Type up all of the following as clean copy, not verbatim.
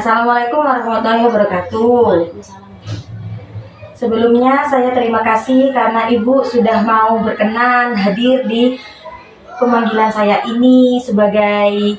Assalamualaikum warahmatullahi wabarakatuh. Waalaikumsalam. Sebelumnya saya terima kasih karena Ibu sudah mau berkenan hadir di pemanggilan saya ini sebagai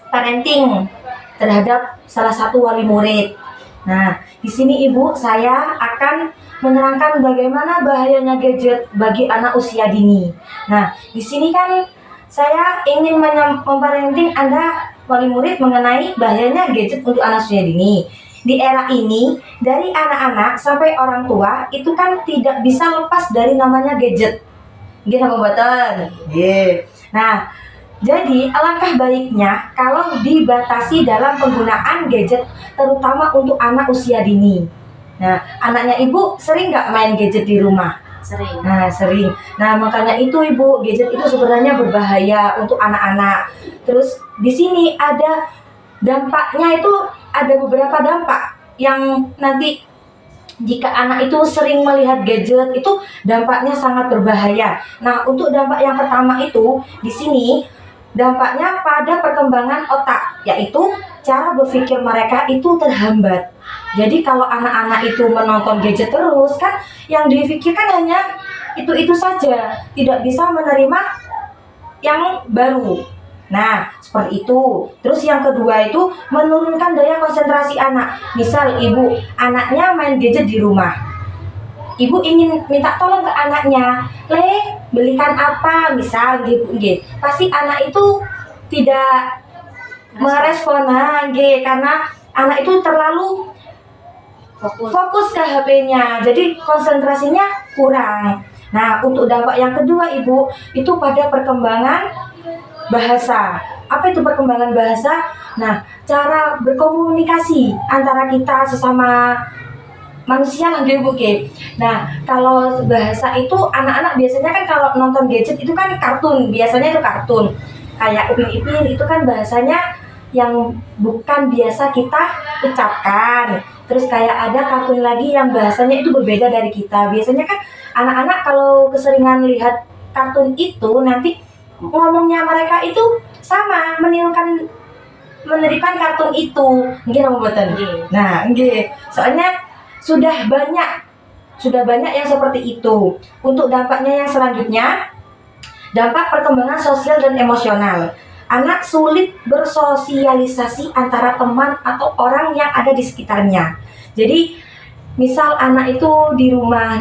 parenting terhadap salah satu wali murid. Nah, di sini Ibu saya akan menerangkan bagaimana bahayanya gadget bagi anak usia dini. Nah, di sini kan saya ingin memparenting Anda wali murid mengenai bahayanya gadget untuk anak usia dini. Di era ini, dari anak-anak sampai orang tua itu kan tidak bisa lepas dari namanya gadget. Gimana pembuatan? Nah, jadi alangkah baiknya kalau dibatasi dalam penggunaan gadget, terutama untuk anak usia dini. Nah, anaknya Ibu sering nggak main gadget di rumah? Sering. Nah, sering. Nah, makanya itu Ibu, gadget itu sebenarnya berbahaya untuk anak-anak. Terus di sini ada dampaknya, itu ada beberapa dampak yang nanti jika anak itu sering melihat gadget itu dampaknya sangat berbahaya. Nah, untuk dampak yang pertama itu di sini dampaknya pada perkembangan otak, yaitu cara berpikir mereka itu terhambat. Jadi kalau anak-anak itu menonton gadget terus kan yang dipikirkan hanya itu saja, tidak bisa menerima yang baru. Nah, seperti itu. Terus yang kedua itu menurunkan daya konsentrasi anak. Misal Ibu, anaknya main gadget di rumah. Ibu ingin minta tolong ke anaknya, belikan apa, misal gitu. Pasti anak itu tidak merespon, karena anak itu terlalu fokus ke HP-nya, jadi konsentrasinya kurang. Nah, untuk dampak yang kedua Ibu, itu pada perkembangan bahasa. Apa itu perkembangan bahasa? Nah, cara berkomunikasi antara kita sesama manusia Bu. Nah, kalau bahasa itu anak-anak biasanya kan kalau nonton gadget itu kan kartun, biasanya itu kartun. Kayak Upin Ipin itu kan bahasanya yang bukan biasa kita ucapkan. Terus kayak ada kartun lagi yang bahasanya itu berbeda dari kita. Biasanya kan anak-anak kalau keseringan lihat kartun itu nanti ngomongnya mereka itu sama, menirukan kartun itu. Nah, soalnya sudah banyak yang seperti itu. Untuk dampaknya yang selanjutnya, dampak perkembangan sosial dan emosional. Anak sulit bersosialisasi antara teman atau orang yang ada di sekitarnya. Jadi, misal anak itu di rumah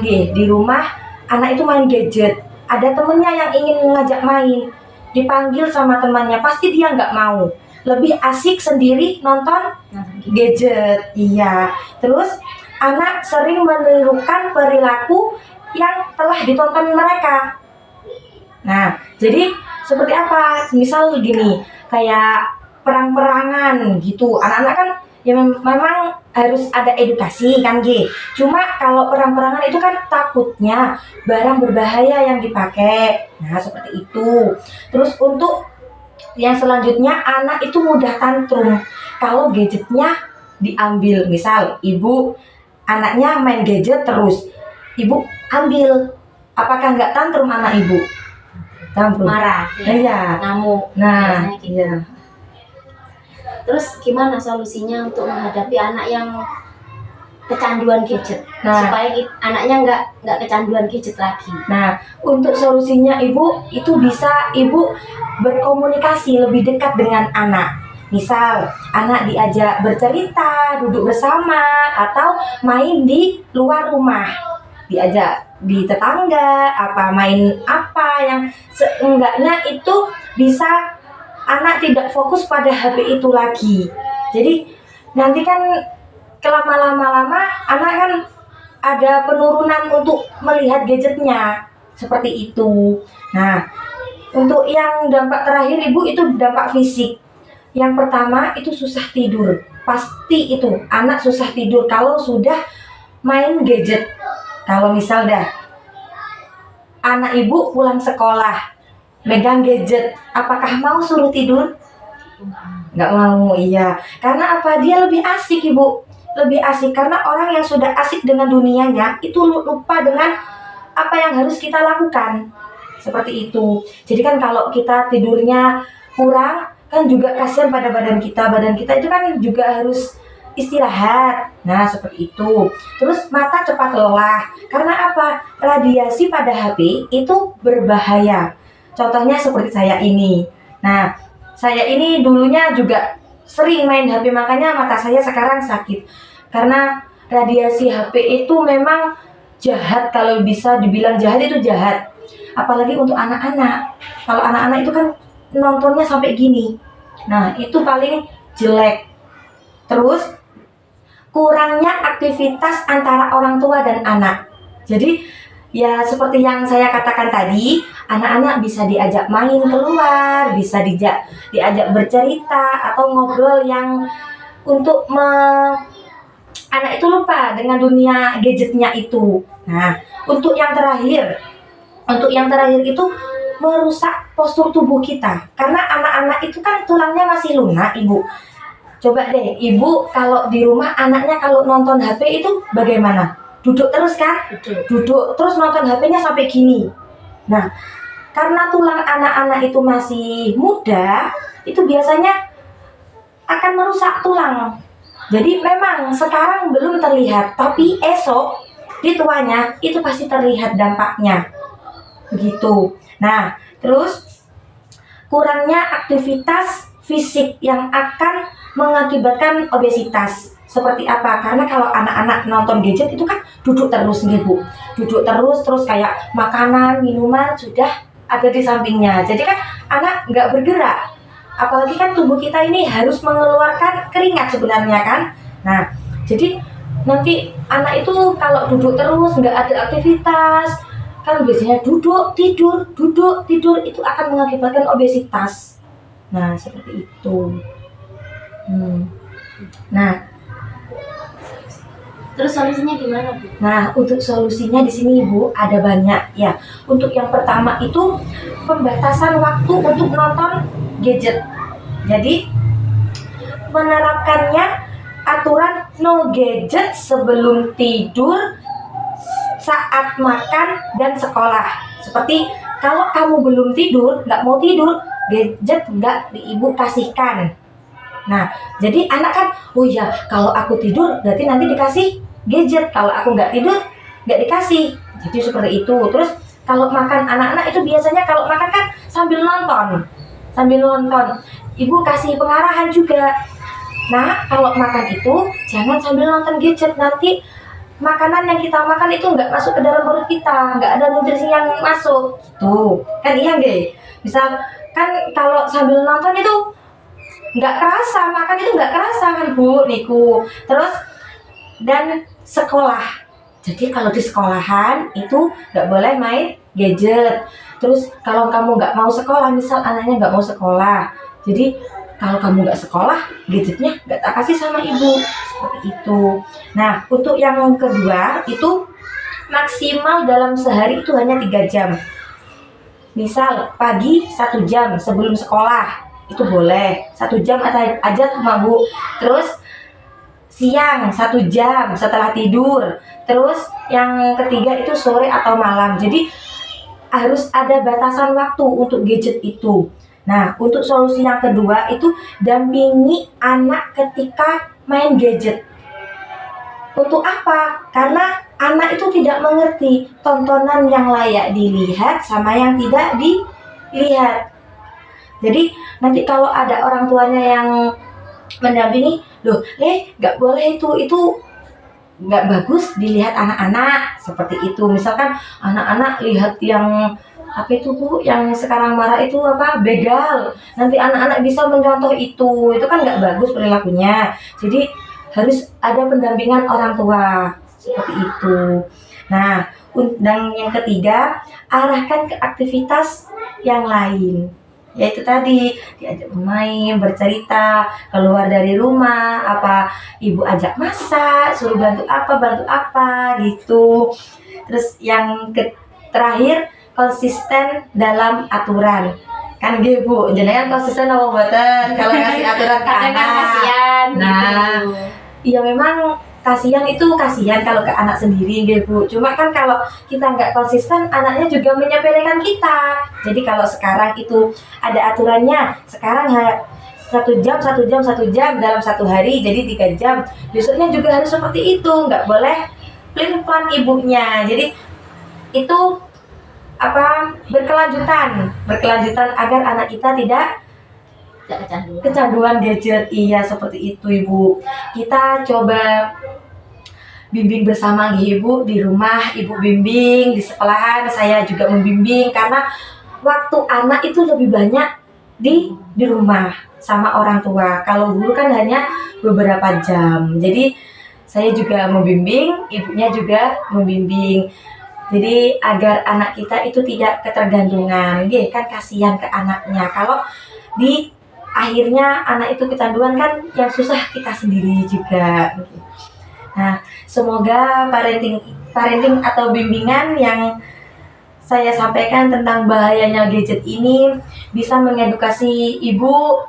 anak itu main gadget. Ada temennya yang ingin ngajak main, dipanggil sama temannya, pasti dia nggak mau. Lebih asik sendiri nonton gadget. Iya. Terus anak sering menirukan perilaku yang telah ditonton mereka. Nah, jadi seperti apa? Misal gini, kayak perang-perangan gitu. Anak-anak kan ya memang harus ada edukasi kan Cuma kalau perang-perangan itu kan takutnya barang berbahaya yang dipakai. Nah, seperti itu. Terus untuk yang selanjutnya, anak itu mudah tantrum kalau gadgetnya diambil. Misal Ibu, anaknya main gadget terus, Ibu ambil, apakah nggak tantrum anak Ibu? Tantrum. Marah. Iya. Ngamuk. Nah, gitu. iya. Terus gimana solusinya untuk menghadapi anak yang kecanduan gadget? Nah, supaya anaknya nggak kecanduan gadget lagi. Nah, untuk solusinya Ibu, itu bisa Ibu berkomunikasi lebih dekat dengan anak. Misal, anak diajak bercerita, duduk bersama, atau main di luar rumah. Diajak di tetangga, main apa yang seenggaknya itu bisa anak tidak fokus pada HP itu lagi. Jadi, nanti kan lama-lama anak kan ada penurunan untuk melihat gadgetnya, seperti itu. Nah, untuk yang dampak terakhir Ibu, itu dampak fisik. Yang pertama itu susah tidur. Pasti itu anak susah tidur kalau sudah main gadget. Kalau misal anak Ibu pulang sekolah megang gadget, apakah mau suruh tidur? Nggak mau, iya. Karena apa? Dia lebih asik Ibu. Lebih asik karena orang yang sudah asik dengan dunianya itu lupa dengan apa yang harus kita lakukan. Seperti itu. Jadi kan kalau kita tidurnya kurang, kan juga kasihan pada badan kita itu kan juga harus istirahat. Nah, seperti itu. Terus mata cepat lelah. Karena apa? Radiasi pada HP itu berbahaya. Contohnya seperti saya ini. Nah, saya ini dulunya juga sering main HP, makanya mata saya sekarang sakit. Karena radiasi HP itu memang jahat, kalau bisa dibilang jahat itu jahat. Apalagi untuk anak-anak. Kalau anak-anak itu kan nontonnya sampai gini. Nah, itu paling jelek. Terus kurangnya aktivitas antara orang tua dan anak. Jadi ya seperti yang saya katakan tadi, anak-anak bisa diajak main keluar, bisa diajak bercerita atau ngobrol yang untuk anak itu lupa dengan dunia gadgetnya itu. Nah, untuk yang terakhir itu merusak postur tubuh kita. Karena anak-anak itu kan tulangnya masih lunak, Ibu. Coba deh, Ibu kalau di rumah anaknya kalau nonton HP itu bagaimana? Duduk terus kan? Duduk terus nonton HP-nya sampai gini. Nah, karena tulang anak-anak itu masih muda, itu biasanya akan merusak tulang. Jadi memang sekarang belum terlihat, tapi esok di tuanya itu pasti terlihat dampaknya. Begitu. Nah, terus kurangnya aktivitas fisik yang akan mengakibatkan obesitas. Seperti apa? Karena kalau anak-anak nonton gadget itu kan duduk terus nih, Bu. Duduk terus kayak makanan, minuman sudah ada di sampingnya. Jadi kan anak nggak bergerak. Apalagi kan tubuh kita ini harus mengeluarkan keringat sebenarnya kan. Nah, jadi nanti anak itu kalau duduk terus nggak ada aktivitas, kan biasanya duduk tidur itu akan mengakibatkan obesitas. Nah, seperti itu. Nah, Terus solusinya gimana, Bu? Nah, untuk solusinya di sini, Bu, ada banyak ya. Untuk yang pertama itu pembatasan waktu untuk menonton gadget. Jadi, menerapkannya aturan no gadget sebelum tidur, saat makan, dan sekolah. Seperti kalau kamu belum tidur, nggak mau tidur, gadget nggak Ibu kasihkan. Nah, jadi anak kan, oh ya, kalau aku tidur berarti nanti dikasih gadget. Kalau aku nggak tidur, nggak dikasih. Jadi seperti itu. Terus kalau makan, anak-anak itu biasanya kalau makan kan sambil nonton. Ibu kasih pengarahan juga. Nah, kalau makan itu jangan sambil nonton gadget. Nanti makanan yang kita makan itu nggak masuk ke dalam perut kita, nggak ada nutrisi yang masuk. Tuh, kan iya nggak? Misal kan kalau sambil nonton itu nggak kerasa, makan itu nggak kerasa kan, Bu, niku. Terus dan sekolah. Jadi kalau di sekolahan itu nggak boleh main gadget. Terus kalau kamu nggak mau sekolah, misal anaknya nggak mau sekolah, jadi kalau kamu nggak sekolah, gadgetnya nggak tak kasih sama Ibu. Seperti itu. Nah, untuk yang kedua itu maksimal dalam sehari itu hanya 3 jam. Misal pagi 1 jam sebelum sekolah, itu boleh 1 jam aja cuma, Bu. Terus siang 1 jam setelah tidur. Terus yang ketiga itu sore atau malam. Jadi harus ada batasan waktu untuk gadget itu. Nah, untuk solusi yang kedua itu dampingi anak ketika main gadget. Untuk apa? Karena anak itu tidak mengerti tontonan yang layak dilihat sama yang tidak dilihat. Jadi nanti kalau ada orang tuanya yang mendampingi, loh, nggak boleh itu nggak bagus dilihat anak-anak, seperti itu. Misalkan anak-anak lihat yang apa itu, Bu, yang sekarang marah itu apa, begal. Nanti anak-anak bisa mencontoh itu kan nggak bagus perilakunya. Jadi harus ada pendampingan orang tua, seperti itu. Nah, dan yang ketiga, arahkan ke aktivitas yang lain. Yaitu tadi diajak bermain, bercerita, keluar dari rumah, apa Ibu ajak masak, suruh bantu apa gitu. Terus yang terakhir, konsisten dalam aturan. Kan nggih, Bu, jenengan konsisten apa mboten kalau ngasih aturan ke anak. Kasihan. Nah, Gitu. iya memang kasihan kalau ke anak sendiri, nggih, Bu. Cuma kan kalau kita nggak konsisten, anaknya juga menyepelekan kita. Jadi kalau sekarang itu ada aturannya, sekarang 1 jam dalam satu hari, jadi 3 jam. Besoknya juga harus seperti itu, nggak boleh pelin-pelan ibunya. Jadi itu berkelanjutan agar anak kita tidak Tidak kecanduan. kecanduan gadget. Iya, seperti itu Ibu. Kita coba bimbing bersama Ibu di rumah, Ibu bimbing di sekolahan, saya juga membimbing karena waktu anak itu lebih banyak di rumah sama orang tua. Kalau guru kan hanya beberapa jam. Jadi saya juga membimbing, ibunya juga membimbing. Jadi agar anak kita itu tidak ketergantungan, kan kasihan ke anaknya. Kalau di akhirnya anak itu kecanduan kan yang susah kita sendiri juga. Nah, semoga parenting atau bimbingan yang saya sampaikan tentang bahayanya gadget ini bisa mengedukasi ibu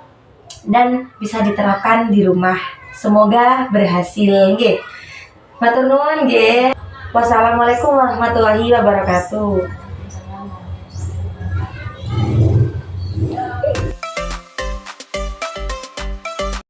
dan bisa diterapkan di rumah. Semoga berhasil, nggih. Matur nuwun, nggih. Wassalamualaikum warahmatullahi wabarakatuh.